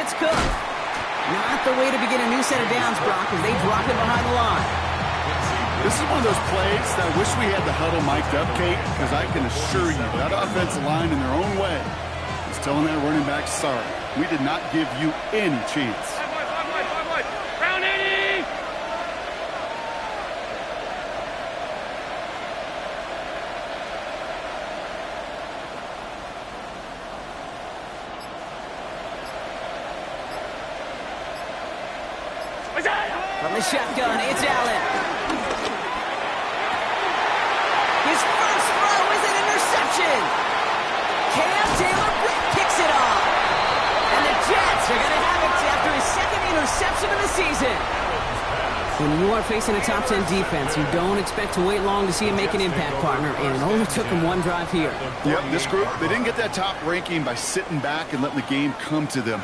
it's cooked. Not the way to begin a new set of downs, Brock, as they drop it behind the line. This is one of those plays that I wish we had the huddle mic'd up, Kate, because I can assure you that offensive line in their own way is telling that running back, sorry, we did not give you any chance. Round 80! From the shotgun, it's Allen. His first throw is an interception. Cam Taylor-Britt picks it off. And the Jets are going to have it after his second interception of the season. When you are facing a top 10 defense, you don't expect to wait long to see him make an impact, partner, and it only took him one drive here. Yep, this group, they didn't get that top ranking by sitting back and letting the game come to them,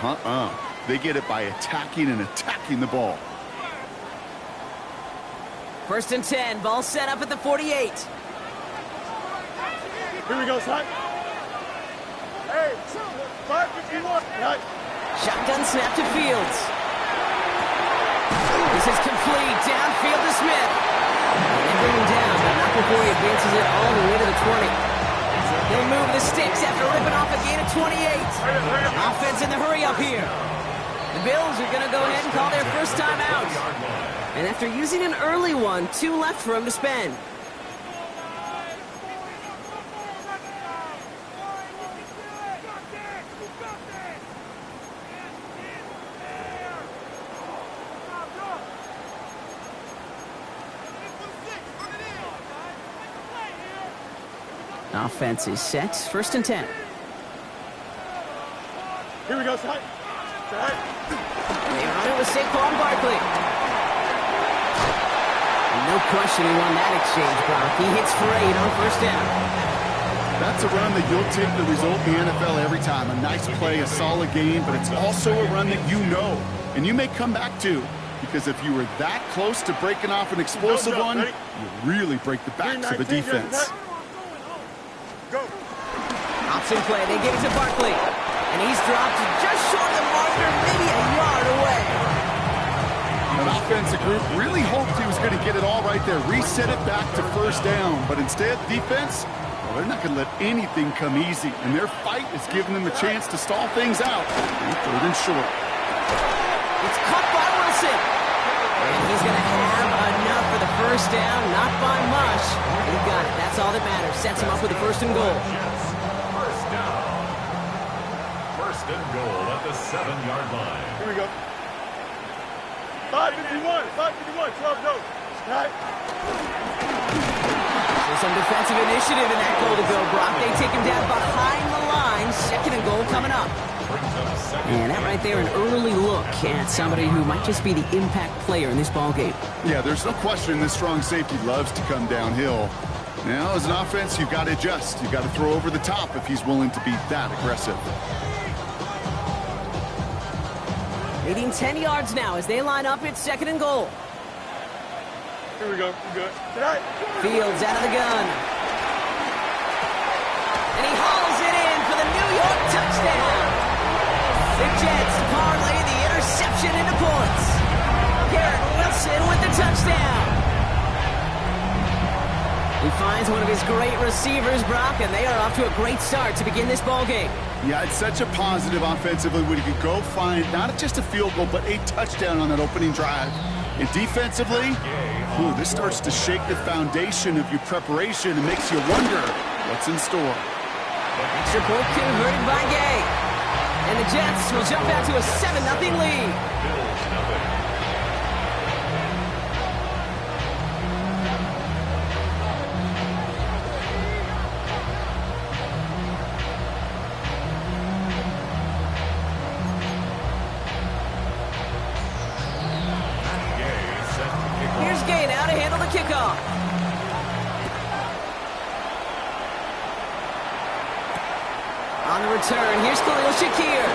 They get it by attacking the ball. 1st and 10, ball set up at the 48. Here we go, son. Hey, 551. Shotgun snap to Fields. This is complete. Downfield to Smith. They bring him down, but not before he advances it all the way to the 20. He'll move the sticks after ripping off a gain of 28. Offense in the hurry up here. The Bills are going to go ahead and call their first time out. And after using an early one, 2 left for him to spend. Offense is set. 1st and 10. Here we go, son. They run it with Saquon Barkley. No question he won that exchange, Brock. He hits for 8 on 1st down. That's a run that you'll take the result in the NFL every time. A nice play, a solid game, but it's also a run that you know, and you may come back to, because if you were that close to breaking off an explosive one, you really break the backs of a defense. Go. Option play, they give it to Barkley. And he's dropped just short of the marker, maybe a yard away. An offensive group really hoped he was going to get it all right there, reset it back to 1st down. But instead, defense, well, they're not going to let anything come easy. And their fight is giving them a chance to stall things out. And 3rd and short. It's caught by Wilson. And he's going to have enough for the 1st down, not by much. He got it. That's all that matters. Sets him up with a 1st and goal. 1st down. 1st and goal at the 7-yard line. Here we go. 551, 12 goes. Right. There's some defensive initiative in that goal to go, Brock. They take him down behind the line. 2nd and goal coming up. And that right there, an early look at somebody who might just be the impact player in this ball game. Yeah, there's no question this strong safety loves to come downhill. Now, as an offense, you've got to adjust. You've got to throw over the top if he's willing to be that aggressive. Leading 10 yards now as they line up. It's 2nd and goal. Here we go. We're good. Tonight. Fields out of the gun. And he hauls it in for the New York touchdown. The Jets parlay the interception into points. Garrett Wilson with the touchdown. He finds one of his great receivers, Brock, and they are off to a great start to begin this ball game. Yeah, it's such a positive offensively when you can go find not just a field goal, but a touchdown on that opening drive. And defensively, this starts to shake the foundation of your preparation and makes you wonder what's in store. Extra point converted by Gay. And the Jets will jump out to a 7-0 lead. Here's Gay now to handle the kickoff. On the return, here's Khalil Shakir.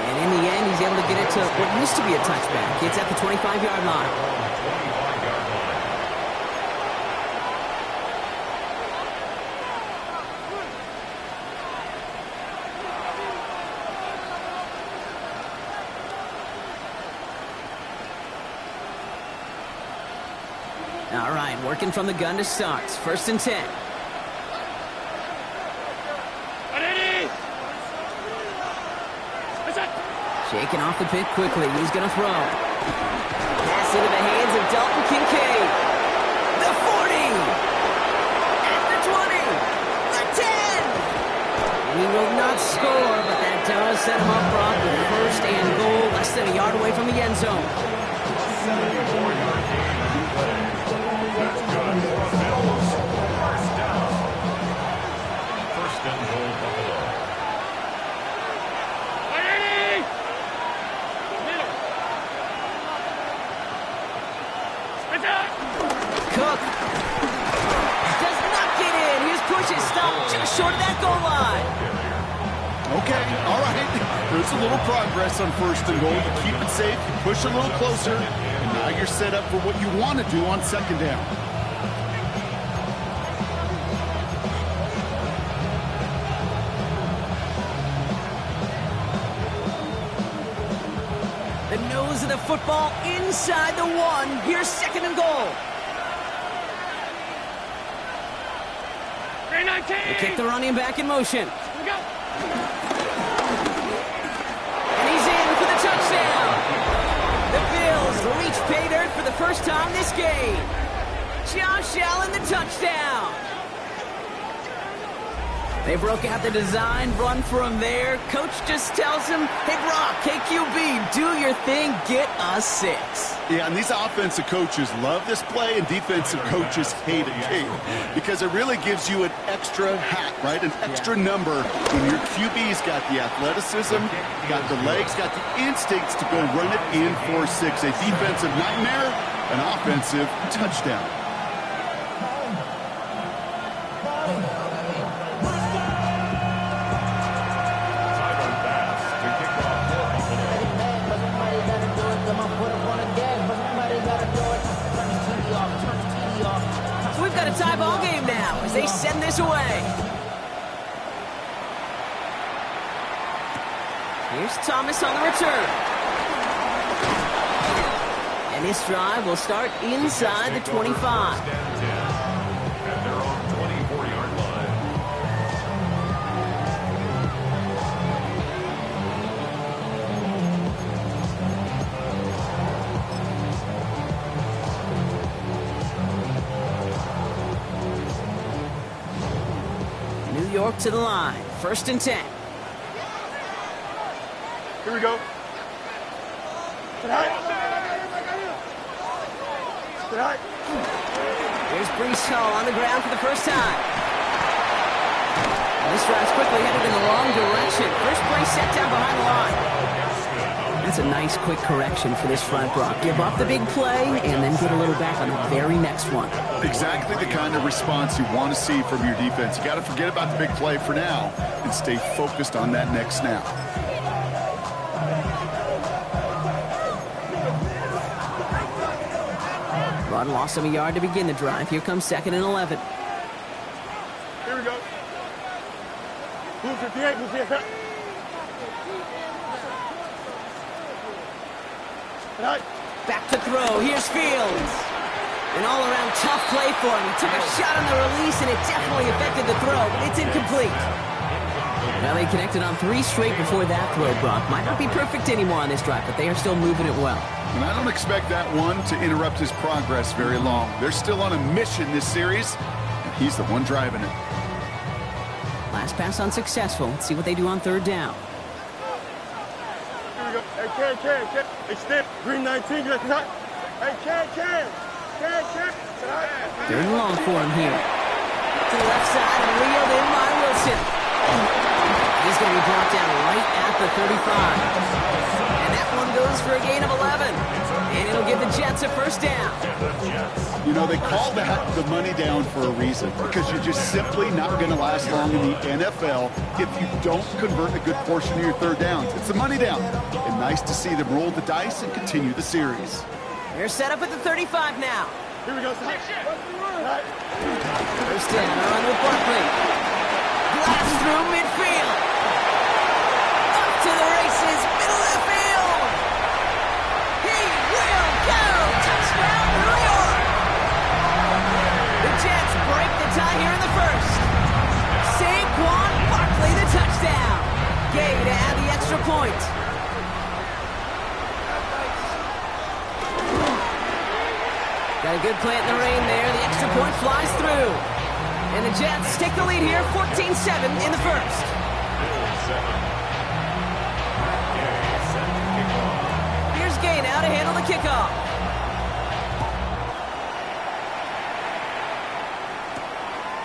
And in the end, he's able to get it to what used to be a touchback. It's at the 25-yard line. Working from the gun to start. It's 1st and 10. Shaking off the pick quickly. He's going to throw. Pass into the hands of Dalton Kincaid. The 40. At the 20. The 10. He will not score, but that does set him up front with 1st and goal, less than a yard away from the end zone. 74-yard gain on the play. That's good for a Bills. 1st down. 1st and goal, Buffalo. Cook does not get in. His push is stopped just short of that goal line. Okay, all right. There's a little progress on 1st and goal. You keep it safe, you push a little closer, and now you're set up for what you want to do on 2nd down. The nose of the football inside the 1. Here's 2nd and goal. They kick the running back in motion. And he's in for the touchdown. The Bills reach pay dirt for the first time this game. Josh Allen, the touchdown. They broke out the design run from there. Coach just tells him, hey, Brock, KQB, do your thing, get us 6. Yeah, and these offensive coaches love this play, and defensive coaches hate it too, because it really gives you an extra hat, right? An extra number when your QB's got the athleticism, got the legs, got the instincts to go run it in for 6. A defensive nightmare, an offensive touchdown. So we've got a tie ball game now as they send this away. Here's Thomas on the return. And this drive will start inside the 25. At their own 24-yard line. New York to the line. 1st and 10. Here we go. Tonight. Here's Brees Hall on the ground for the first time. And this drive's quickly headed in the wrong direction. First play set down behind the line. That's a nice quick correction for this front, Brock. Give up the big play and then get a little back on the very next one. Exactly the kind of response you want to see from your defense. You got to forget about the big play for now and stay focused on that next snap. Run lost him a yard to begin the drive. Here comes 2nd and 11. Here we go. Move 58, move 58. Tonight. Back to throw. Here's Fields. An all-around tough play for him. He took a shot on the release, and it definitely affected the throw, but it's incomplete. Well, they connected on 3 straight before that throw, Brock. Might not be perfect anymore on this drive, but they are still moving it well. And I don't expect that one to interrupt his progress very long. They're still on a mission this series, and he's the one driving it. Last pass unsuccessful. Let's see what they do on 3rd down. Here we go. Hey, Can. Extend. Green 19. Hey, Can. They're in long for him here. To the left side and reeled in by Wilson. He's going to be brought down right at the 35. And that one goes for a gain of 11. And it'll give the Jets a 1st down. You know, they call that the money down for a reason, because you're just simply not going to last long in the NFL if you don't convert a good portion of your 3rd downs. It's the money down. And nice to see them roll the dice and continue the series. They're set up at the 35 now. Here we go. First down, a run with Barkley. Blast through midfield. Up to the races, middle of the field. He will go. Touchdown, New York. point. Got a good plant in the rain there. The extra point flies through. And the Jets take the lead here, 14-7 in the first. Here's Gay now to handle the kickoff.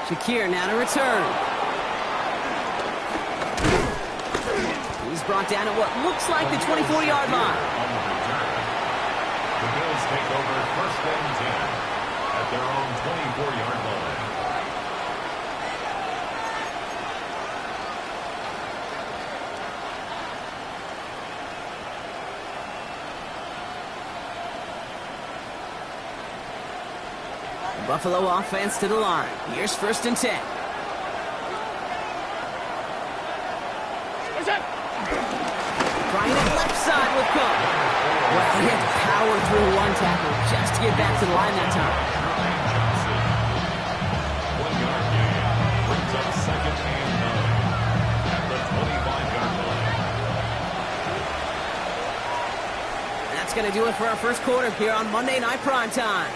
Shakir now to return. He's brought down at what looks like the 24-yard line. The Bills take over first and 10 at their own 24-yard line. Buffalo offense to the line. Here's first and 10. Trying it left side with Cook. Well, he had to power through one tackle just to get back to the line that time. 1-yard gain brings up second and 9 at the 25-yard line. That's going to do it for our first quarter here on Monday Night Primetime.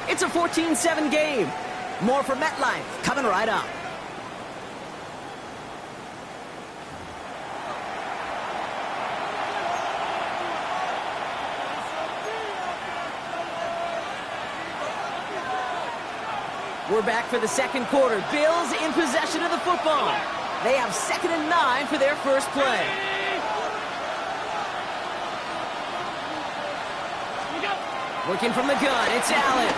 It's a 14-7 game. More from MetLife coming right up. We're back for the second quarter. Bills in possession of the football. They have 2nd and 9 for their first play. Working from the gun, it's Allen.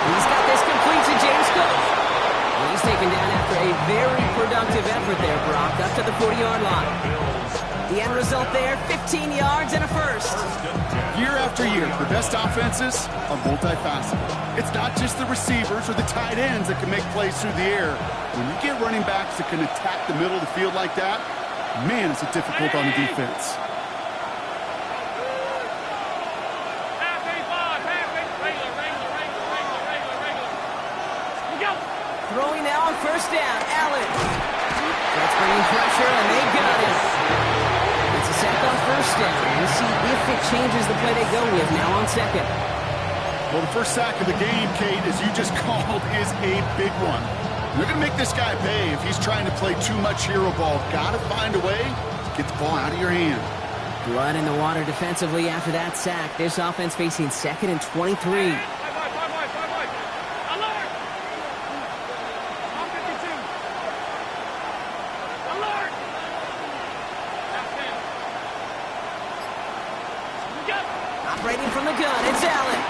He's got this complete to James Cook. Well, he's taken down after a very productive effort there, Brock, up to the 40-yard line. The end result there, 15 yards and a first. Year after year, the best offenses are multifaceted. It's not just the receivers or the tight ends that can make plays through the air. When you get running backs that can attack the middle of the field like that, man, it's difficult on the defense. Throwing now on first down, Allen. That's bringing pressure, and they got it. It's a sack on first down. We'll see if it changes the play they go with now on second. Well, the first sack of the game, Kate, as you just called, is a big one. They're going to make this guy pay if he's trying to play too much hero ball. Got to find a way to get the ball out of your hand. Blood in the water defensively after that sack. This offense facing 2nd and 23. Operating from the gun, it's Allen.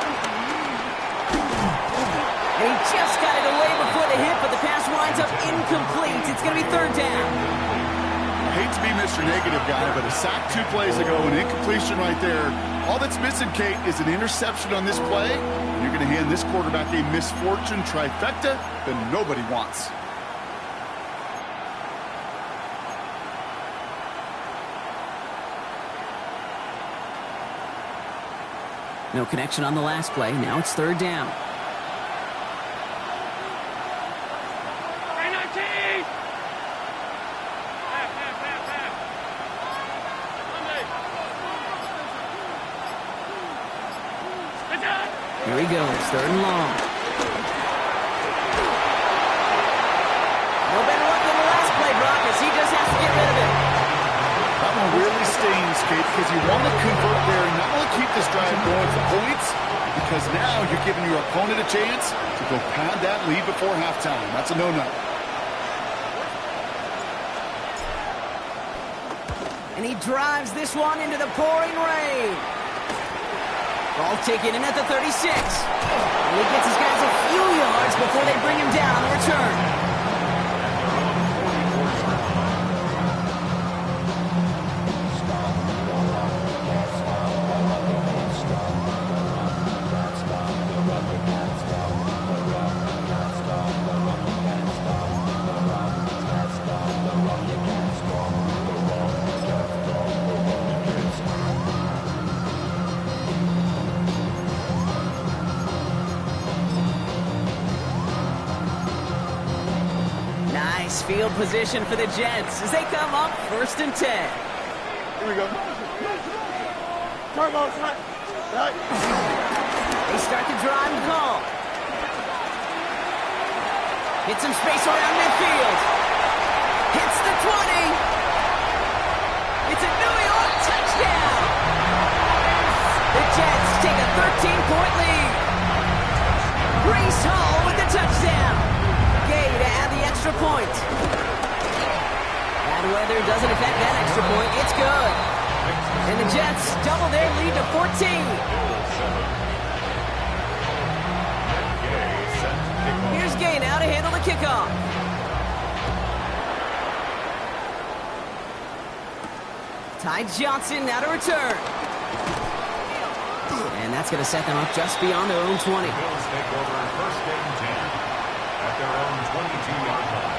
And he just got it away before the hit, but the pass winds up incomplete. It's going to be 3rd down. I hate to be Mr. Negative guy, but a sack 2 plays ago, an incompletion right there. All that's missing, Kate, is an interception on this play. And you're going to hand this quarterback a misfortune trifecta that nobody wants. No connection on the last play. Now it's 3rd down. Here he goes, 3rd and long. No better luck than the last play, Brock, as he just has to get rid of it. That one really stings, Kate, because you want to convert there and not only keep this drive going for points, because now you're giving your opponent a chance to go pad that lead before halftime. That's a no-no. And he drives this one into the pouring rain. Ball taken in at the 36. And he gets his guys a few yards before they bring him down on the return. Nice field position for the Jets as they come up 1st and 10. Here we go. Come on, right. They start the drive and call. Hit some space around midfield. Hits the 20. It's a New York touchdown. The Jets take a 13-point lead. Breece Hall with the touchdown. Gay to add the extra point. Bad weather doesn't affect that extra point. It's good. And the Jets double their lead to 14. Here's Gay now to handle the kickoff. Ty Johnson now to return. And that's going to set them up just beyond their own 20. Bills take over 1st and 10 at their own 22-yard line.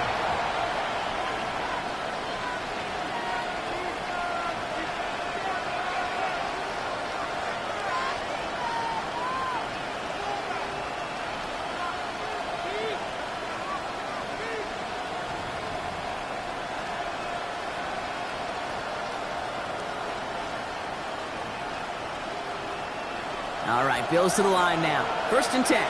All right, Bills to the line now. 1st and 10.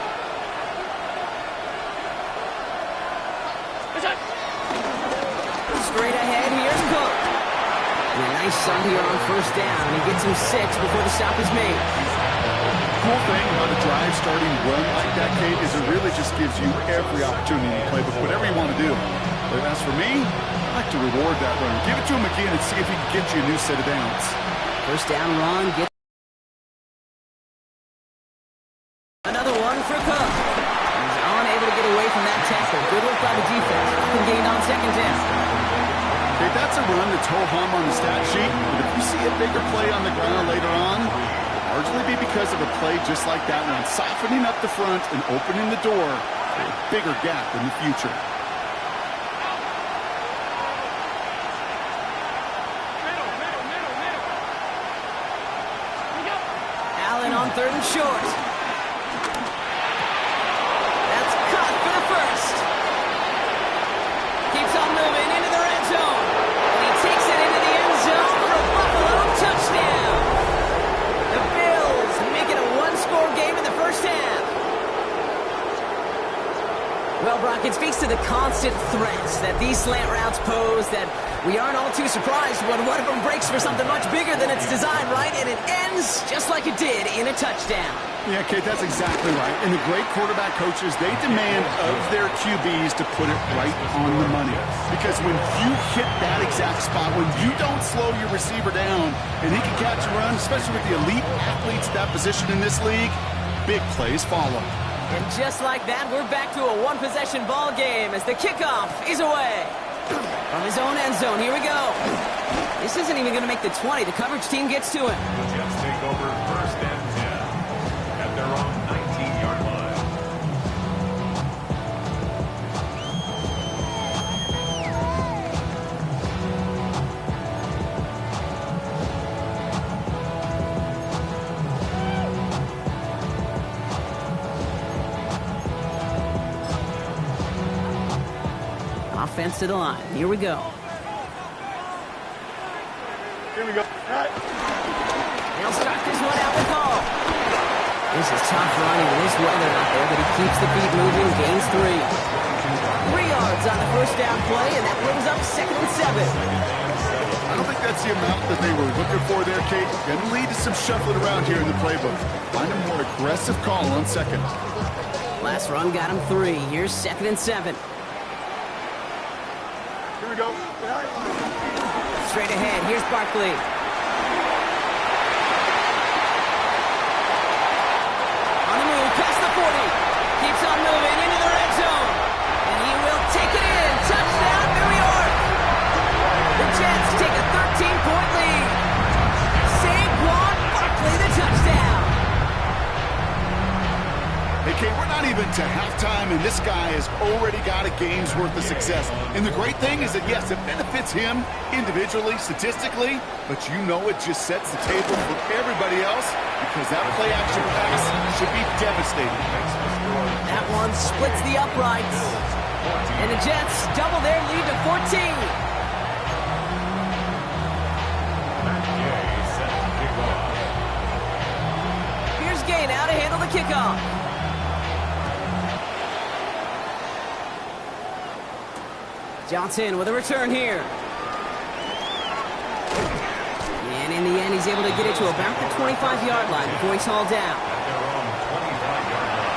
Straight ahead, here's Cook. And a nice sub here on 1st down. He gets him 6 before the stop is made. Cool thing about a drive starting run like that, Kate, is it really just gives you every opportunity to play with whatever you want to do. But as for me, I like to reward that run. Give it to him again and see if he can get you a new set of downs. 1st down run, get another one for Cook. He's unable to get away from that tackle. Good work by the defense. Nothing gained on 2nd down. Okay, that's a run that's ho-hum on the stat sheet, but if you see a bigger play on the ground later on, it'll largely be because of a play just like that one, softening up the front and opening the door for a bigger gap in the future. Allen on 3rd and short. That's caught for the 1st. Keeps on moving into the red zone. And he takes it into the end zone for a Buffalo touchdown. The Bills make it a 1-score game in the 1st half. Well, Brock, it speaks to the constant threats that these slant routes pose that we aren't all too surprised when one of them breaks for something much bigger than it's designed, right? And it ends just like it did in a touchdown. Yeah, Kate, that's exactly right. And the great quarterback coaches, they demand of their QBs to put it right on the money. Because when you hit that exact spot, when you don't slow your receiver down and he can catch and run, especially with the elite athletes at that position in this league, big plays follow. And just like that, we're back to a one-possession ball game as the kickoff is away. From his own end zone, here we go. This isn't even going to make the 20. The coverage team gets to him. The Jets take over 1st and 10 at their own 19-yard line. Offense to the line. Here we go. Here we go. Right. He'll start this one out the call. This is tough running with this weather out there, but he keeps the feet moving, gains 3. 3 yards on the 1st down play, and that brings up 2nd and 7. I don't think that's the amount that they were looking for there, Kate. Going to lead to some shuffling around here in the playbook. Find a more aggressive call on 2nd. Last run got him 3. Here's 2nd and 7. Here we go. Right. Straight ahead, here's Barkley. On the move, past the 40. Keeps on moving into the red zone. And he will take it in. Touchdown, New York. The Jets take a 13-point lead. Saquon Barkley, the touchdown. Hey, Kate, we're not even to halftime, and this guy has already got a game's worth of success. And the great thing is that, yes, it benefits him individually, statistically, but you know it just sets the table for everybody else because that play-action pass should be devastating. That one splits the uprights. And the Jets double their lead to 14. Matt Gay set to kick off. Here's Gay now to handle the kickoff. Johnson with a return here. And in the end, he's able to get it to about the 25-yard line before he's hauled down. At their own 25-yard line.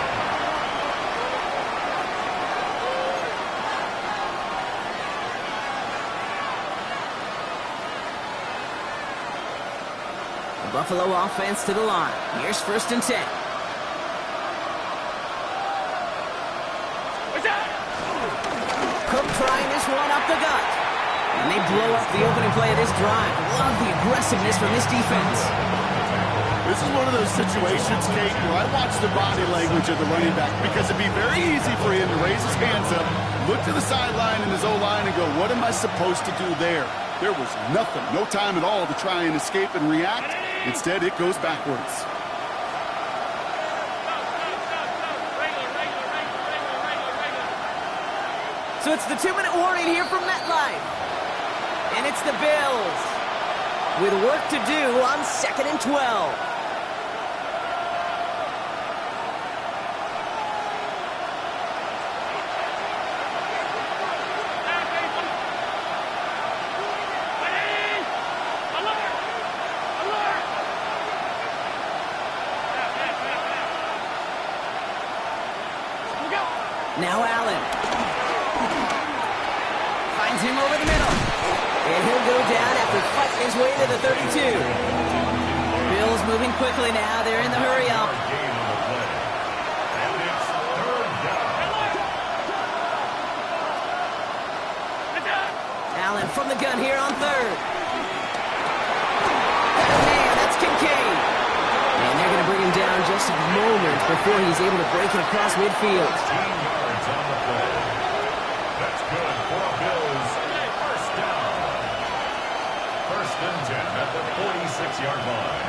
The Buffalo offense to the line. Here's 1st and 10. Cook trying this one up the gut. And they blow up the opening play of this drive. Love the aggressiveness from this defense. This is one of those situations, Kate, where I watch the body language of the running back because it'd be very easy for him to raise his hands up, look to the sideline in his O-line and go, what am I supposed to do there? There was nothing, no time at all to try and escape and react. Instead, it goes backwards. So it's the 2-minute warning here from MetLife. And it's the Bills with work to do on 2nd and 12. Now Allen. Finds him over the middle. And he'll go down after fighting his way to the 32. Bills moving quickly now. They're in the hurry up. Gain on the play. And it's 3rd down. Allen from the gun here on 3rd. Man, that's Kincaid. And they're going to bring him down just moments before he's able to break it across midfield. 15 yards on the play. That's good for a Bills. First down. 1st and 10 at the 46-yard line.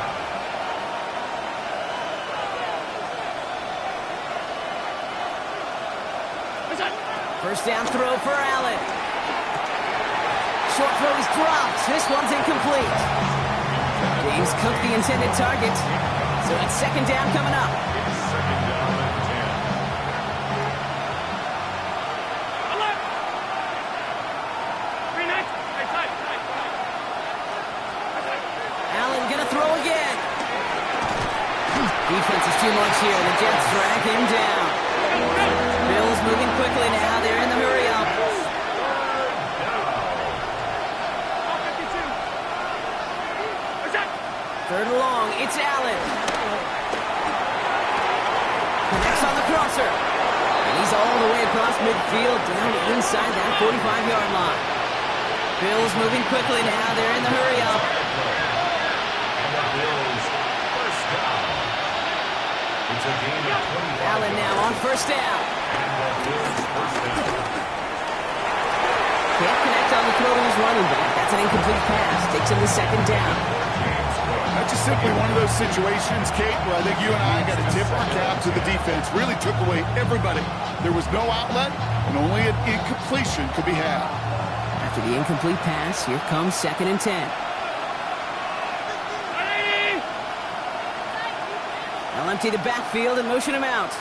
First down throw for Allen. Short throw is dropped. This one's incomplete. James cooked the intended target. So it's 2nd down coming up. 2nd down and 10. Allen gonna throw again. Defense is too much here. The Jets drag him down. Bills moving quickly now. They're in the hurry up. 3rd and long. It's Allen. Connects on the crosser. And he's all the way across midfield down inside that 45-yard line. Bills moving quickly now. They're in the hurry up. And the Bills first down. It's a gain of 25. Allen now on 1st down. And the Bills first down. Can't connect on the throw to his running back. That's an incomplete pass. Takes him to 2nd down. That's just simply one of those situations, Kate, where I think you and I got to tip our cap to the defense. Really took away everybody. There was no outlet, and only an incompletion could be had. After the incomplete pass, here comes 2nd and 10. They'll empty the backfield and motion him out.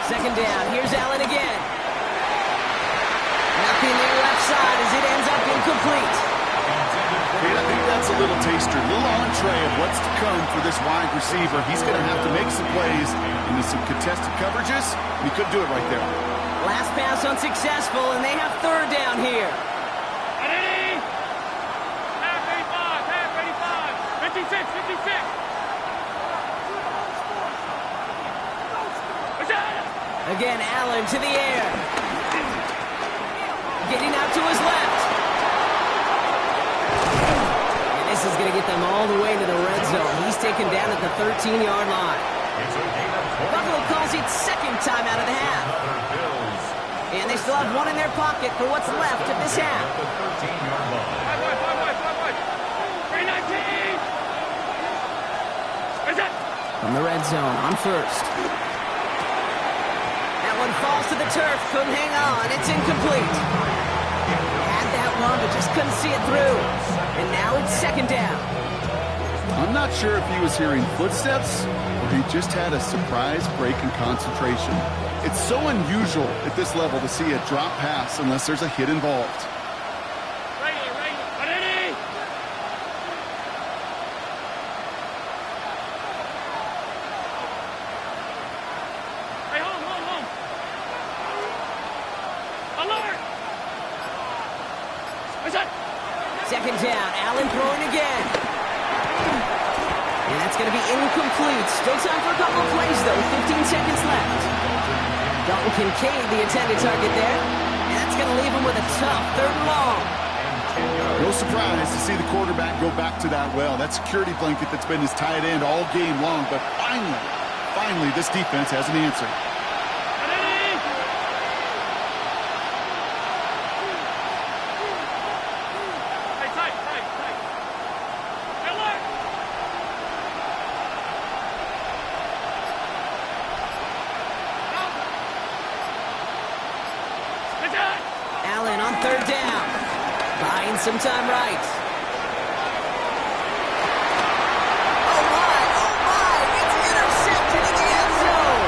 2nd down. Here's Allen again. Nothing there left side as it ends up incomplete. I think that's a little taster, a little entree of what's to come for this wide receiver. He's going to have to make some plays into some contested coverages, and he couldn't do it right there. Last pass unsuccessful, and they have 3rd down here. Half 85, 56. Again, Allen to the air. Getting out to his left. And this is going to get them all the way to the red zone. He's taken down at the 13-yard line. It's a gain of 20. Buffalo calls it 2nd time out of the half. Bills. And they still have one in their pocket for what's left of this half. At the 13-yard line. 319. From the red zone on 1st. That one falls to the turf. Couldn't hang on. It's incomplete. Had that one, but just couldn't see it through. And now it's second down. I'm not sure if he was hearing footsteps or he just had a surprise break in concentration. It's so unusual at this level to see a drop pass unless there's a hit involved. Second down, Allen throwing again. And that's going to be incomplete. Still time for a couple of plays, though. 15 seconds left. Dalton Kincaid, the intended target there. And that's going to leave him with a tough third and long. No surprise to see the quarterback go back to that well. That security blanket that's been his tight end all game long. But finally, this defense has an answer. Allen on third down. Buying some time right. Oh my, it's intercepted in the end zone.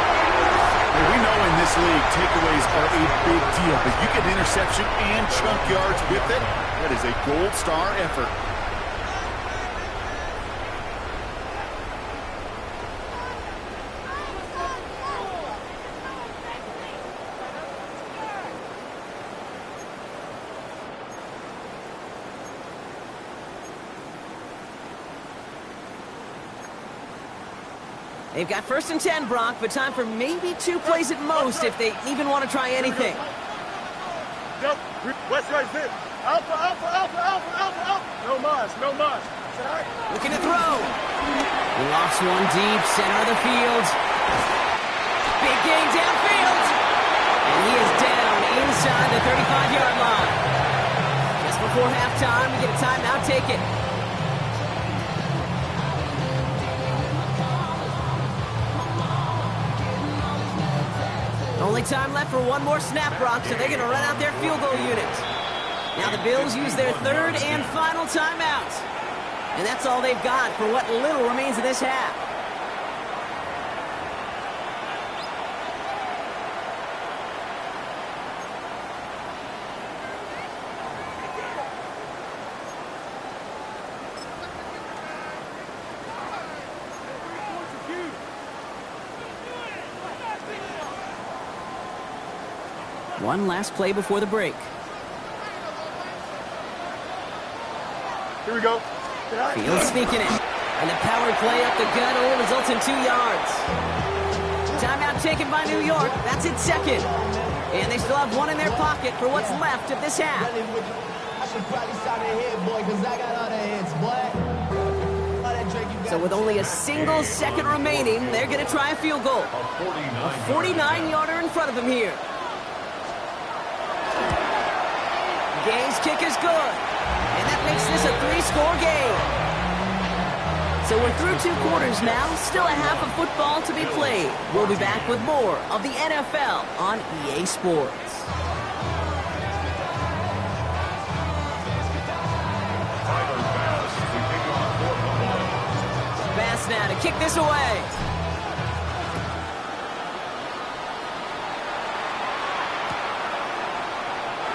Well, we know in this league, takeaways are a big deal, but you get interception and chunk yards with it. That is a gold star effort. They've got first and 10, Brock, but time for maybe 2 plays at most if they even want to try anything. West right there. Alpha, alpha, alpha, alpha, alpha, alpha. No mas, no mas. Looking to throw. He lofts one deep, center of the field. Big gain downfield. And he is down inside the 35-yard line. Just before halftime, we get a timeout. Take it. Only time left for one more snap, Brock, so they're going to run out their field goal unit. Now the Bills use their third and final timeout. And that's all they've got for what little remains of this half. One last play before the break. Here we go. Field sneaking it. And the power play up the gut only results in 2 yards. Timeout taken by New York. That's its second. And they still have one in their pocket for what's left of this half. So with only a single second remaining, they're going to try a field goal. A 49-yarder in front of them here. Gay's kick is good. And that makes this a 3-score game. So we're through 2 quarters now. Still a half of football to be played. We'll be back with more of the NFL on EA Sports. Bass now to kick this away.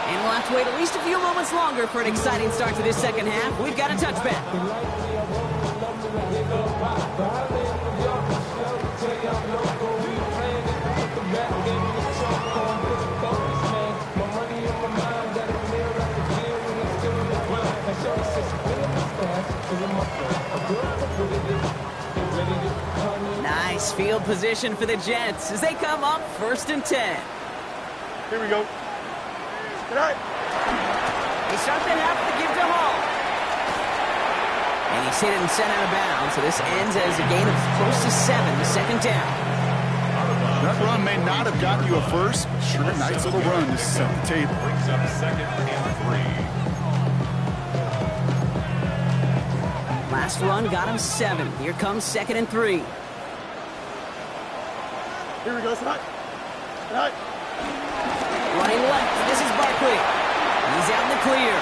And we'll have to wait at least a few moments longer for an exciting start to this second half. We've got a touchback. Nice field position for the Jets as they come up first and 10. Here we go. They start that half with a give to Hall. And he's hit and sent out of bounds, so this ends as a gain of close to 7, second down. That run may not have gotten you a first, but sure, a nice little run to set the table. Brings up second and 3. Last run got him 7. Here comes second and 3. Here we go, tonight. running left. This is Barkley. He's out in the clear.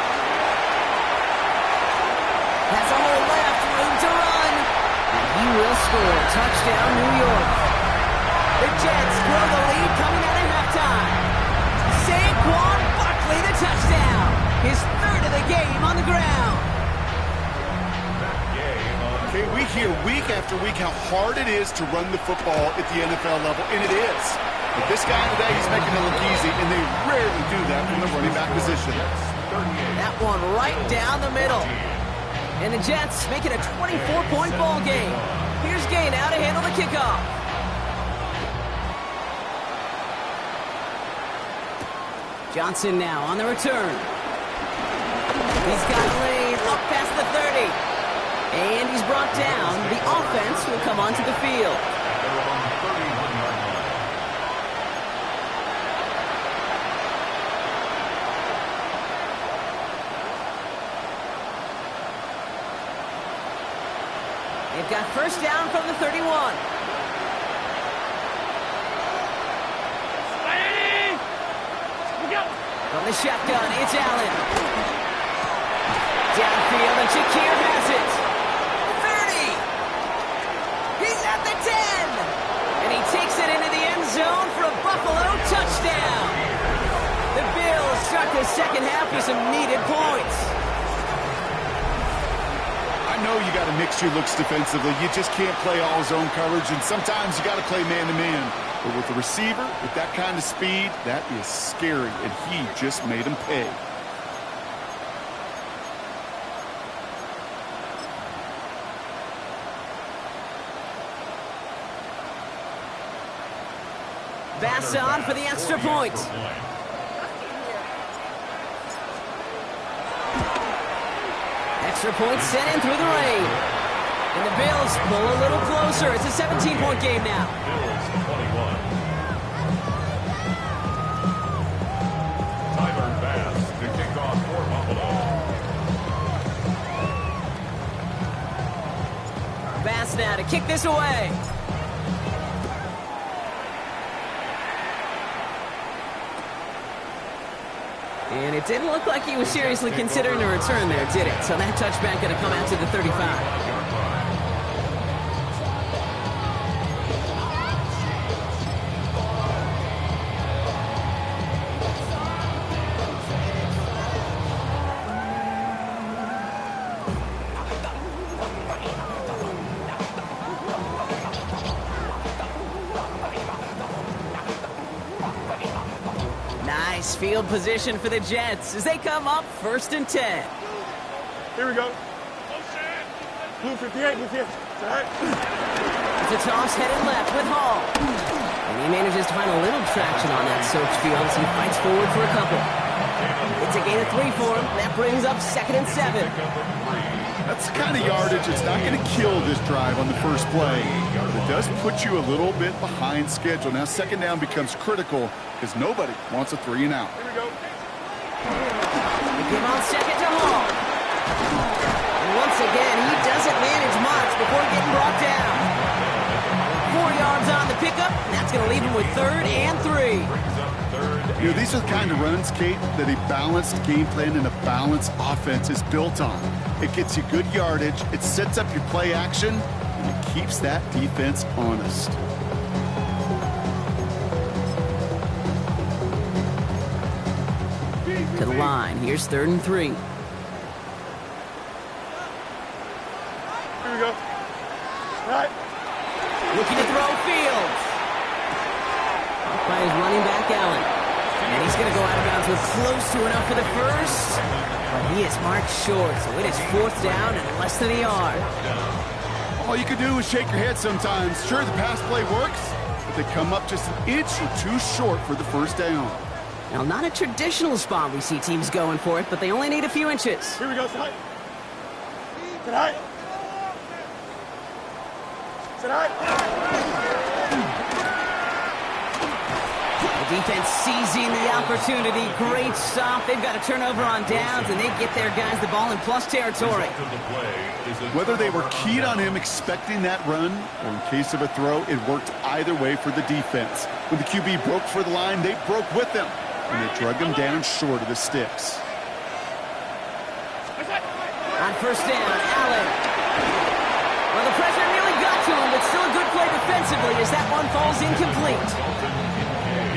That's a hole left. Room to run. And he will score. Touchdown, New York. The Jets grow the lead coming out of halftime. Saquon Barkley, the touchdown. His third of the game on the ground. Okay, we hear week after week how hard it is to run the football at the NFL level, and it is. But this guy today, he's making it look easy, and they rarely do that from the running back position. That one right down the middle. And the Jets make it a 24-point ball game. Here's Gay now to handle the kickoff. Johnson now on the return. He's got a lane up past the 30. And he's brought down. The offense will come onto the field. They've got first down from the 31. From the shotgun, it's Allen. Downfield, and Shakir has it. 30. He's at the 10. And he takes it into the end zone for a Buffalo touchdown. The Bills start the second half with some needed points. I know you got to mix your looks defensively. You just can't play all zone coverage, and sometimes you got to play man-to-man. But with the receiver, with that kind of speed, that is scary, and he just made him pay. Bass on for the extra point. Extra point sent in through the rain. And the Bills pull a little closer. It's a 17-point game now. Bills 21. Tyler Bass to kick off for Buffalo. Bass now to kick this away. And it didn't look like he was seriously considering a return there, did it? So that touchback going to come out to the 35. Nice field position for the Jets as they come up 1st and 10. Here we go. Blue 58, blue 58. It's a toss headed left with Hall. And he manages to find a little traction on that soaked field as he fights forward for a couple. It's a gain of 3 for him. That brings up 2nd and 7. That's the kind of yardage that's not going to kill this drive on the first play. But it does put you a little bit behind schedule. Now, 2nd down becomes critical because nobody wants a 3 and out. Here we go. They give on 2nd to Hall. And once again, he doesn't manage much before getting brought down. 4 yards on the pickup, and that's going to leave him with 3rd and 3. You know, these are the kind of runs, Kate, that a balanced game plan and a balanced offense is built on. It gets you good yardage, it sets up your play action, and it keeps that defense honest. To the line, here's 3rd and 3. Here we go. Right. Looking to throw Fields. By his running back, Allen. And he's going to go out of bounds with close to enough for the first. But he is marked short, so it is 4th down and less than a yard. All you can do is shake your head sometimes. Sure, the pass play works, but they come up just an inch or 2 short for the 1st down. Now, not a traditional spot we see teams going for it, but they only need a few inches. Here we go, tonight. Tonight. The defense seizing the opportunity. Great stop. They've got a turnover on downs, and they get their guys the ball in plus territory. Whether they were keyed on him expecting that run, or in case of a throw, it worked either way for the defense. When the QB broke for the line, they broke with them. and they drug him down short of the sticks. On first down, Allen. Well, the pressure nearly got to him, but still a good play defensively as that one falls incomplete.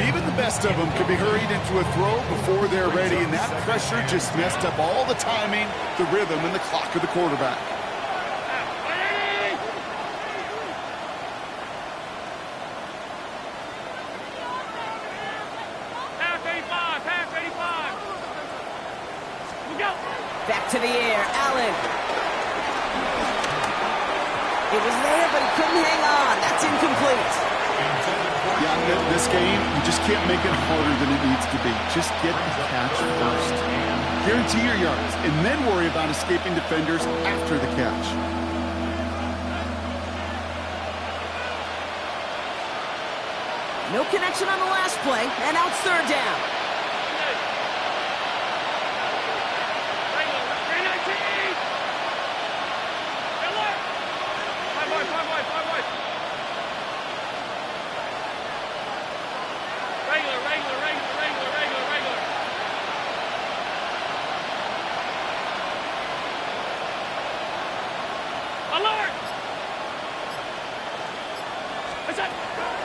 Even the best of them could be hurried into a throw before they're ready, and that pressure just messed up all the timing, the rhythm, and the clock of the quarterback. Back to the air, Allen. It was there, but he couldn't hang on. That's incomplete. Yeah, this game, you just can't make it harder than it needs to be. Just get the catch first. Guarantee your yards, and then worry about escaping defenders after the catch. No connection on the last play, and now it's third down.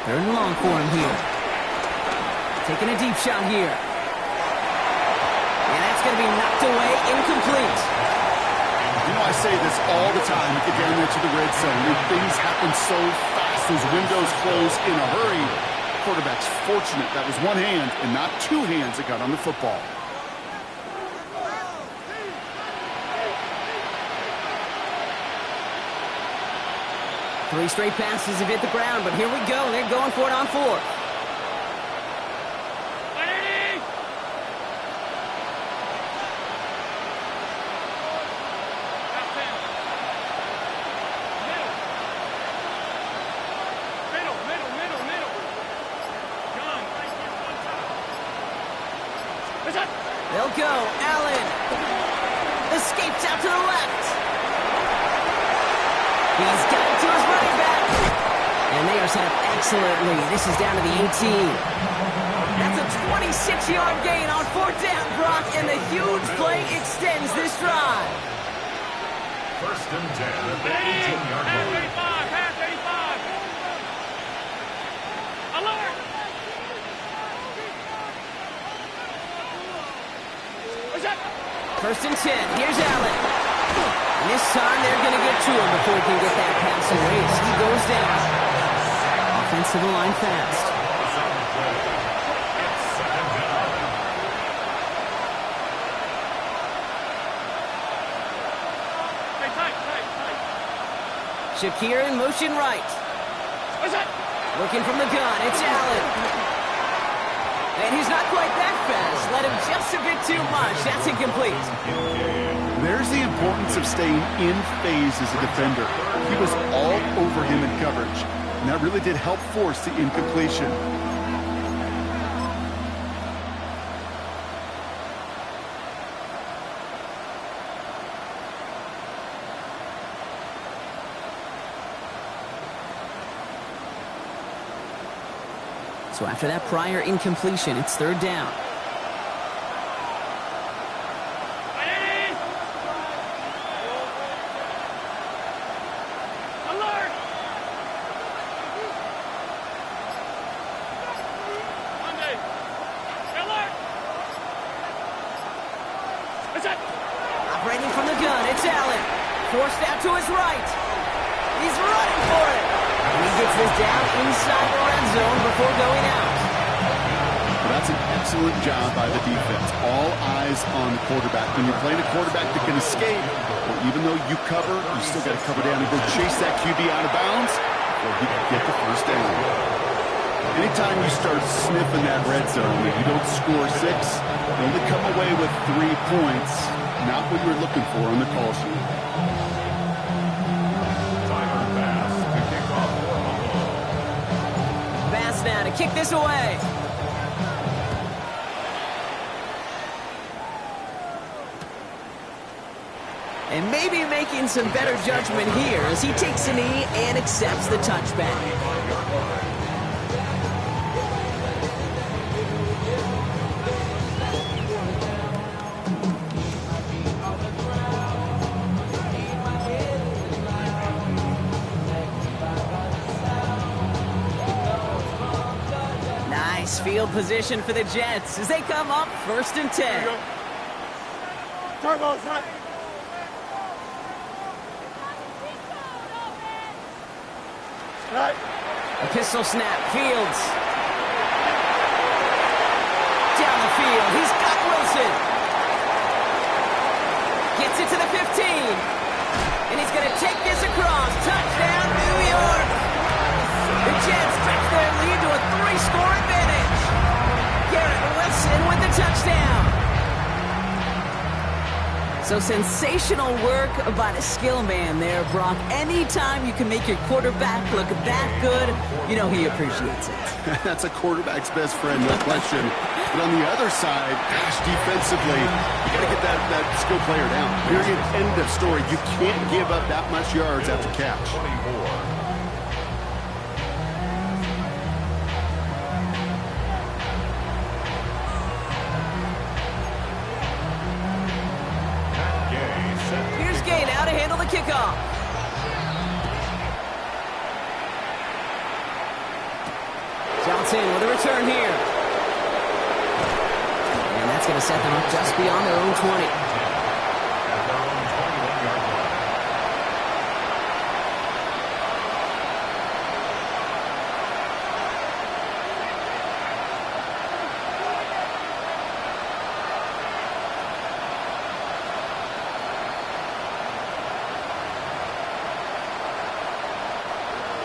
Third and long for him here. Taking a deep shot here. And that's going to be knocked away, incomplete. You know, I say this all the time at the down there to the red zone. When things happen so fast, those windows close in a hurry. Quarterback's fortunate that was one hand and not two hands that got on the football. Three straight passes have hit the ground, but here we go. They're going for it on fourth. They'll go. Allen escapes out to the left. He's got it to his running back. And they are set up excellently. This is down to the 18. That's a 26-yard gain on fourth down, Brock, and the huge play extends this drive. First and 10 at the 18-yard line. Pass 85. Alert! First and 10. Here's Allen. And this time they're going to get to him before he can get that pass away. He goes down. Offensive line fast. Shakir in motion right. Looking from the gun. It's Allen. And he's not quite that fast. Let him just a bit too much. That's incomplete. There's the importance of staying in phase as a defender. He was all over him in coverage, and that really did help force the incompletion. So after that prior incompletion, it's third down. Operating from the gun, it's Allen. Forced out to his right. He's running for it. And he gets this down inside the red zone before going out. Well, that's an excellent job by the defense. All eyes on the quarterback. When you're playing a quarterback that can escape, well, even though you cover, you still got to cover down and go chase that QB out of bounds before he can get the first down. Anytime you start sniffing that red zone and you don't score 6, you only come away with 3 points. Not what you're looking for on the call sheet. Now to kick this away. And maybe making some better judgment here as he takes a knee and accepts the touchback. field position for the Jets as they come up 1st and 10. Turbo's right. Right. A pistol snap. Fields. Down the field. He's got Wilson. Gets it to the 15. And he's going to take this across. Touchdown, New York. The Jets stretch their lead to a 3-score advantage. Garrett Wilson with the touchdown. So sensational work by the skill man there, Brock. Anytime you can make your quarterback look that good, you know he appreciates it. That's a quarterback's best friend, no question. But on the other side, gosh, defensively, you got to get that skill player down. Period. End of story. You can't give up that much yards after catch. 24. Here's Gay now to handle the kickoff. Johnson with a return here. And that's going to set them up just beyond their own 20. At their own 21-yard line.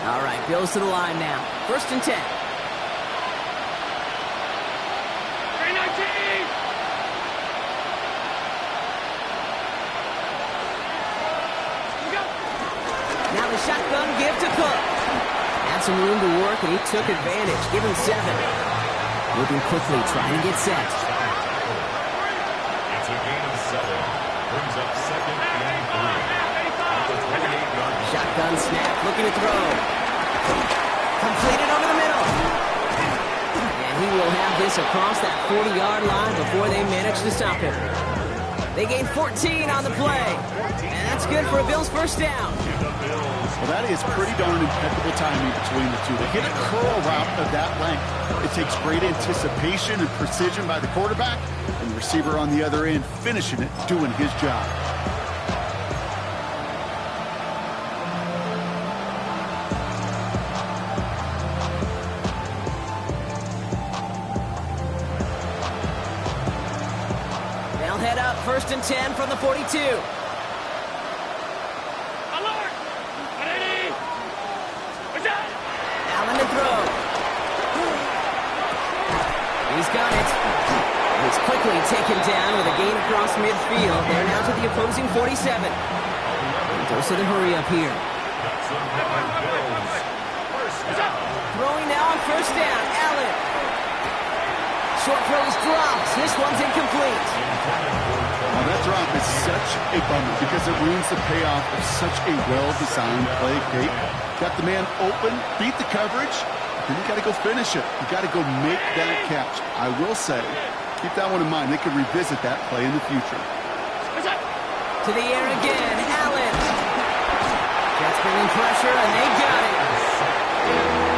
All right, goes to the line now. 1st and 10. Now the shotgun give to Cook. Had some room to work, and he took advantage. Give him 7. Moving quickly, trying to get set. It's a gain of 7. Brings up 2nd and 3. At the 28-yard line. Shotgun snap, looking to throw. Completed over the middle. And he will have this across that 40-yard line before they manage to stop him. They gain 14 on the play. And that's good for a Bills first down. Well, that is pretty darn impeccable timing between the two. They hit a curl route of that length. It takes great anticipation and precision by the quarterback, and the receiver on the other end finishing it, doing his job. They'll head up 1st and 10 from the 42. Allen to throw. He's got it. He's quickly taken down with a gain across midfield. They're now to the opposing 47. Dose of the hurry up here. Throwing now on 1st down. Allen. Short throws drops. This one's incomplete. Now that drop is such a bummer because it ruins the payoff of such a well-designed play, Kate. Got the man open, beat the coverage, then you got to go finish it. You got to go make that catch. I will say, keep that one in mind. They could revisit that play in the future. To the air again. Allen. Jets bringing pressure, and they got it.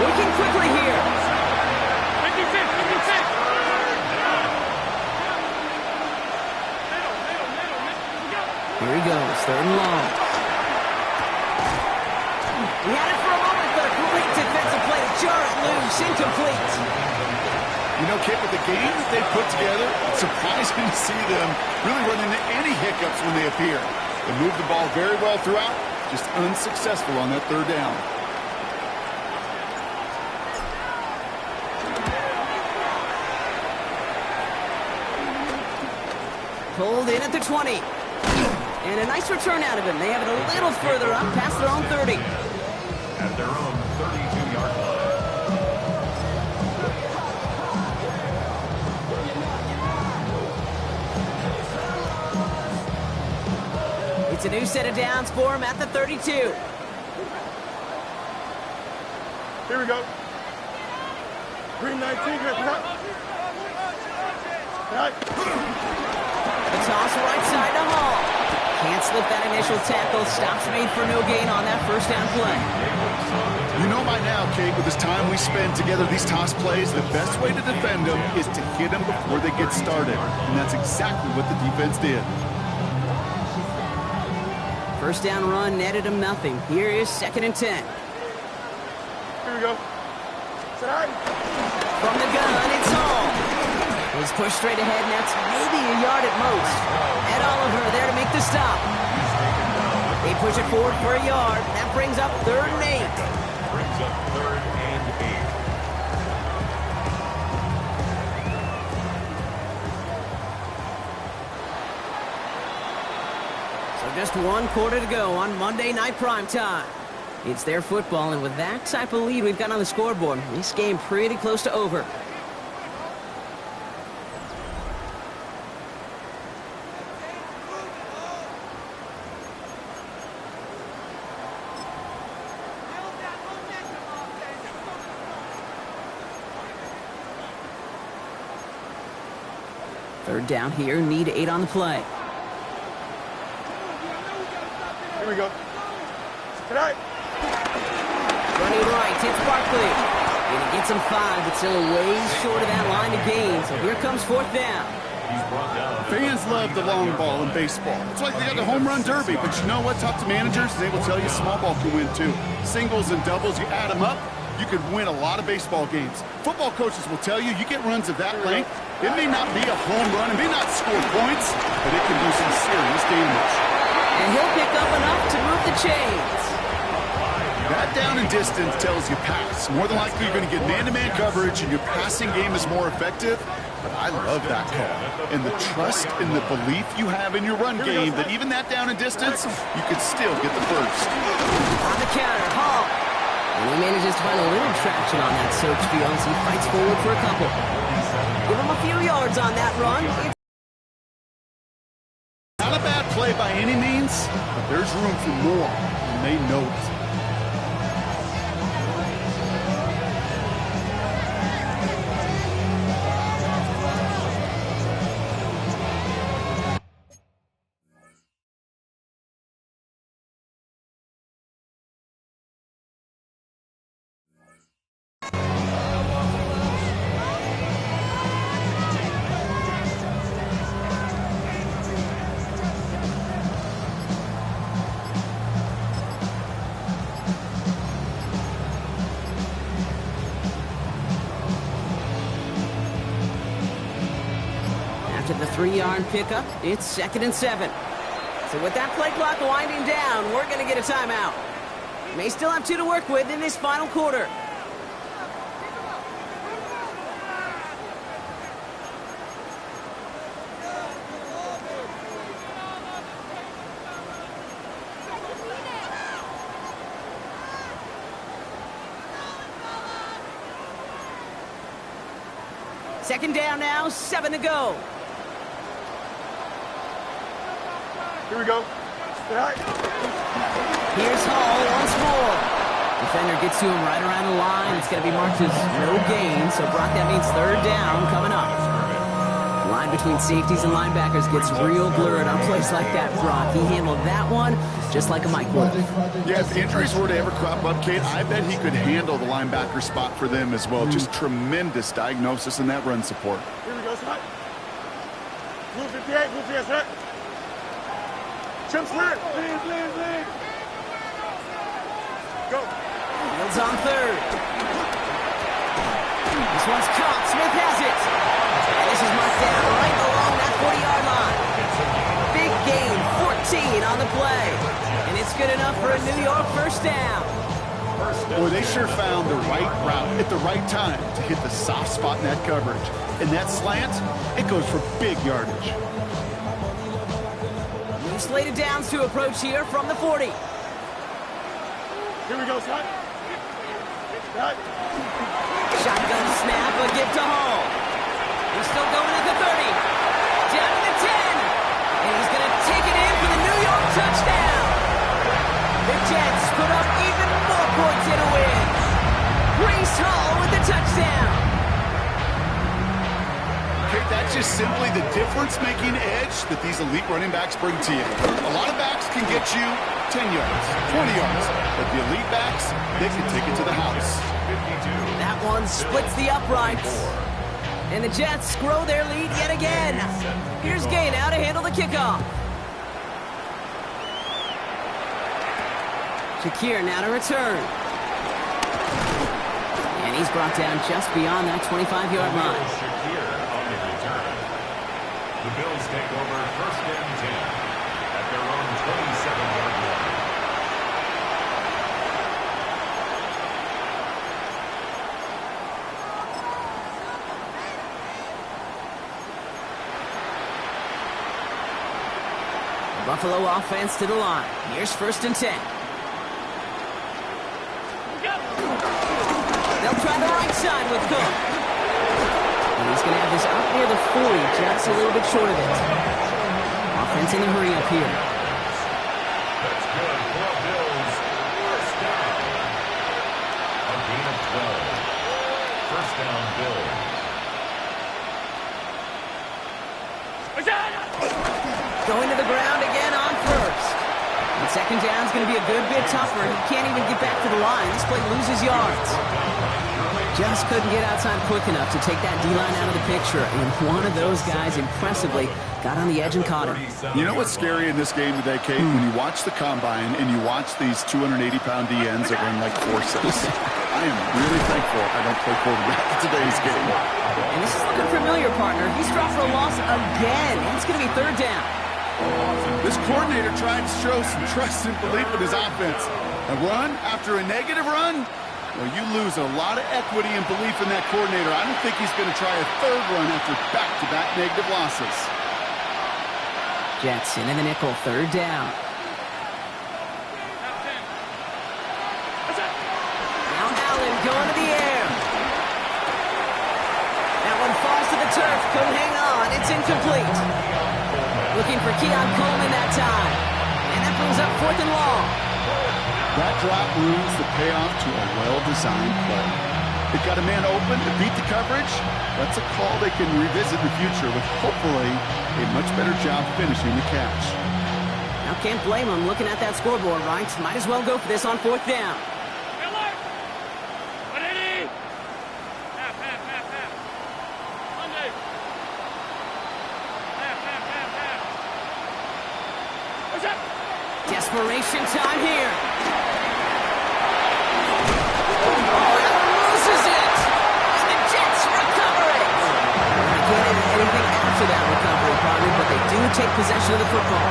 Working quickly here. 56. Here he goes, 3rd and long. He had it for a moment, but a great defensive play to jar it loose, incomplete. You know, Kit, with the game that they put together, it's surprising to see them really run into any hiccups when they appear. They moved the ball very well throughout, just unsuccessful on that 3rd down. Pulled in at the 20. And a nice return out of him. They have it a little further up, past their own 30. At their own 32-yard line. It's a new set of downs for him at the 32. Here we go. Green 19. The toss right side to Hall. Can't slip that initial tackle. Stops made for no gain on that first down play. You know by now, Kate, with this time we spend together, these toss plays, the best way to defend them is to hit them before they get started. And that's exactly what the defense did. First down run netted him nothing. Here is 2nd and 10. Here we go. Tonight. From the gun, it's Hall. He's pushed straight ahead, and that's maybe a yard at most. Ed Oliver there to make the stop. They push it forward for a yard. That brings up 3rd and 8. Brings up 3rd and 8. So just 1 quarter to go on Monday Night Primetime. It's their football, and with that type of lead we've got on the scoreboard, this game pretty close to over. Third down here, need 8 on the play. Here we go. Tonight. Running right, it's Barkley. And he gets him 5, but still way short of that line of gain. So here comes 4th down. He's brought down. Fans love the long ball in baseball. It's like they got the home run derby, but you know what? Talk to managers, they will tell you small ball can win too. Singles and doubles, you add them up, you could win a lot of baseball games. Football coaches will tell you, you get runs of that length, it may not be a home run, it may not score points, but it can do some serious damage. And he'll pick up enough to move the chains. That down and distance tells you pass. More than likely, you're going to get man-to-man coverage, and your passing game is more effective. But I love that call. And the trust and the belief you have in your run game that even that down and distance, you could still get the first. On the counter, Hall. And he manages to find a little traction on that search field as he fights forward for a couple. Give him a few yards on that run. Not a bad play by any means, but there's room for more, and they know it. After the 3-yard pickup, it's 2nd and 7. So with that play clock winding down, we're going to get a timeout. May still have 2 to work with in this final quarter. Second down now, 7 to go. Here we go. Tonight. Here's Hall once more. Defender gets to him right around the line. It's going to be marked as no gain. So, Brock, that means 3rd down coming up. The line between safeties and linebackers gets real blurred on plays like that, Brock. He handled that one just like a Mike would. Yeah, if injuries were to ever crop up, Kate, I bet he could handle the linebacker spot for them as well. Just tremendous diagnosis in that run support. Here we go, tonight. Blue 58, blue 58, tonight. Chip slant. Lead. Go. Fields on 3rd. This one's caught. Smith has it. And this is marked down right along that 40-yard line. Big gain, 14 on the play. And it's good enough for a New York first down. Boy, they sure found the right route at the right time to hit the soft spot in that coverage. And that slant, it goes for big yardage. New slated downs to approach here from the 40. Here we go, son. Right. Shotgun snap, a give to Hall. He's still going at the 30. Down to the 10. And he's going to take it in for the New York touchdown. The Jets put up even more points in a win. Breece Hall with the touchdown. Kate, that that's just simply the difference-making edge that these elite running backs bring to you. A lot of backs can get you 10 yards, 20 yards, but the elite backs, they can take it to the house. That one splits the uprights. And the Jets grow their lead yet again. Here's Gay now to handle the kickoff. Shakir now to return. And he's brought down just beyond that 25-yard line. Shakir on the return. The Bills take over first and 10 at their own 27-yard line. Buffalo offense to the line. Here's first and 10. They'll try the right side with Cook. And he's going to have this up near the 40, just a little bit short of it. Offense in the hurry up here. That's good for Bills. First down. A gain of 12. First down, Bills. Going to the ground again on first. And second down's going to be a good bit tougher. He can't even get back to the line. This play loses yards. Just couldn't get outside quick enough to take that D-line out of the picture. And one of those guys impressively got on the edge and caught him. You know what's scary in this game today, Kate? When you watch the combine and you watch these 280-pound DNs that run like forces. I am really thankful I don't play quarterback in today's game. And this is looking familiar, partner. He's dropped for a loss again. And it's going to be third down. This coordinator tried to show some trust and belief in his offense. A run after a negative run? Well, you lose a lot of equity and belief in that coordinator. I don't think he's going to try a third run after back-to-back negative losses. Jets into the nickel, third down. Now Allen going to the air. That one falls to the turf. Couldn't hang on. It's incomplete. Looking for Keon Coleman that time. And that brings up fourth and long. That drop ruins the payoff to a well-designed play. They got a man open to beat the coverage. That's a call they can revisit in the future with hopefully a much better job finishing the catch. Now can't blame him looking at that scoreboard, right? Might as well go for this on fourth down. Desperation time here. Oh, Allen loses it. And the Jets recover it. Not getting anything after that recovery, probably, but they do take possession of the football.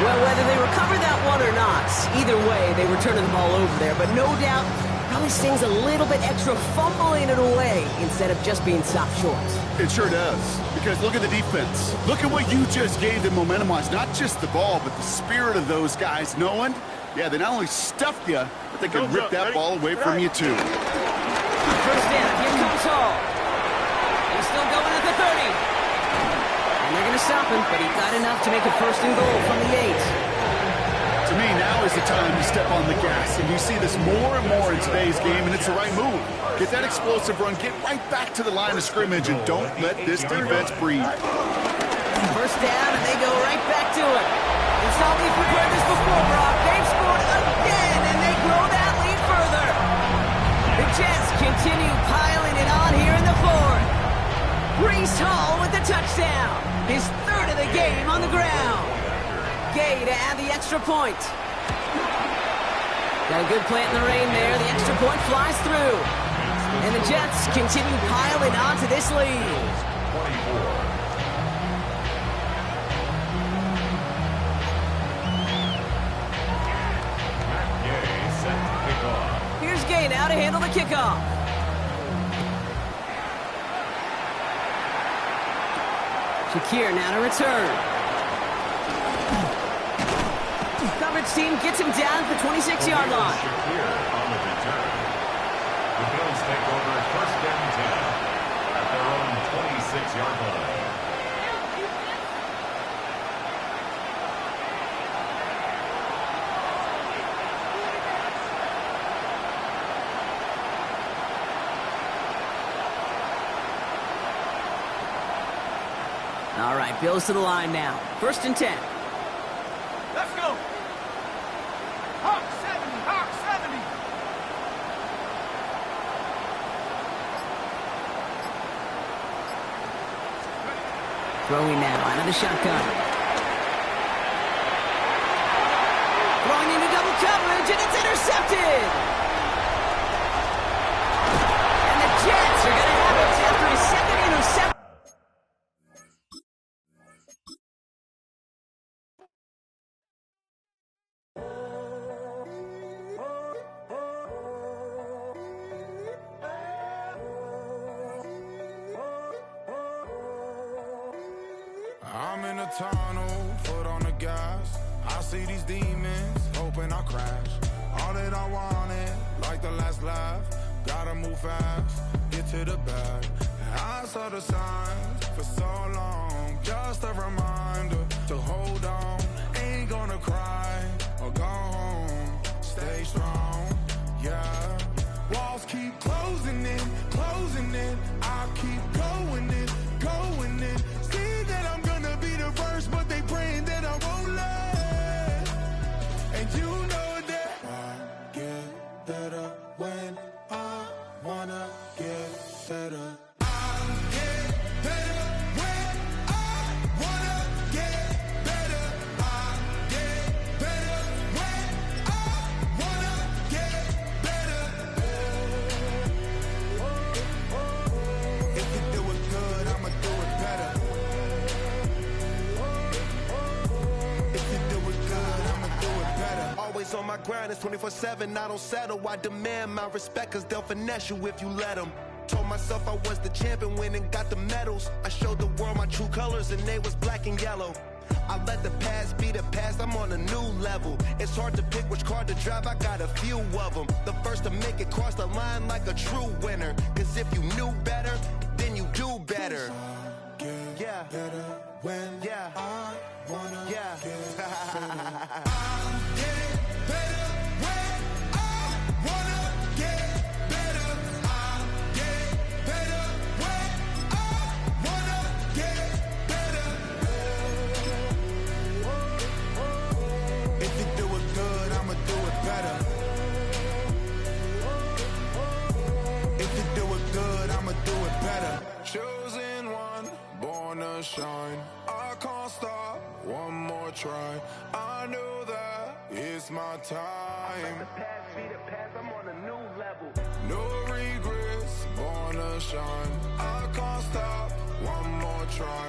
Well, whether they recover that one or not, either way, they were turning the ball over there. But no doubt, probably stings a little bit extra fumbling it away instead of just being stopped short. It sure does. Because look at the defense. Look at what you just gave them momentum-wise. Not just the ball, but the spirit of those guys knowing, yeah, they not only stuffed you, but they can rip that ball away from you, too. First down. Here comes Hall. He's still going at the 30. And they're going to stop him, but he got enough to make it first and goal from the 8. To me, now is the time to step on the gas. And you see this more and more in today's game, and it's the right move. Get that explosive run, get right back to the line of scrimmage, and don't let this defense breathe. First down, and they go right back to it. It's all we've prepared this before, Brock. They've scored again, and they grow that lead further. The Jets continue piling it on here in the fourth. Breece Hall with the touchdown. His third of the game on the ground. Gay to add the extra point. Got a good plant in the rain there. The extra point flies through. And the Jets continue piling on to this lead. 24. Here's Gay now to handle the kickoff. Shakir now to return. Coverage team gets him down at the 26-yard line. Shakir on the return. The Bills take over first and 10 at their own 26-yard line. Bills to the line now. 1st and 10. Let's go. Hawk 70, Hawk 70. Throwing now out of the shotgun. Throwing into double coverage, and it's intercepted! And the Jets are going to have it after his 2nd interception. I'm in a tunnel, foot on the gas. I see these demons, hoping I crash. All that I wanted, like the last laugh. Gotta move fast, get to the bag. I saw the signs for so long. Just a reminder to hold on. Ain't gonna cry or go home. Stay strong, yeah. Walls keep closing in, closing in. I keep going in, going in. See that I'm gonna be the first, but they praying that I won't let. And you know that I get better when I wanna get better. I get better when I wanna get better. I get better when I wanna get better. If you do it good, I'ma do it better. If you do it good, I'ma do it better. Always on my grind, it's 24/7, I don't settle. I demand my respect, cause they'll finesse you if you let them. Told myself I was the champion, went and got the medals. I showed the world my true colors and they was black and yellow. I let the past be the past, I'm on a new level. It's hard to pick which car to drive, I got a few of them. The first to make it cross the line like a true winner. Cause if you knew better, then you do better. Yeah. Better when Yeah. I wanna Yeah. get better. Chosen one, born to shine. I can't stop, one more try. I know that it's my time. The past be the past, I'm on a new level. No regrets, born to shine. I can't stop, one more try.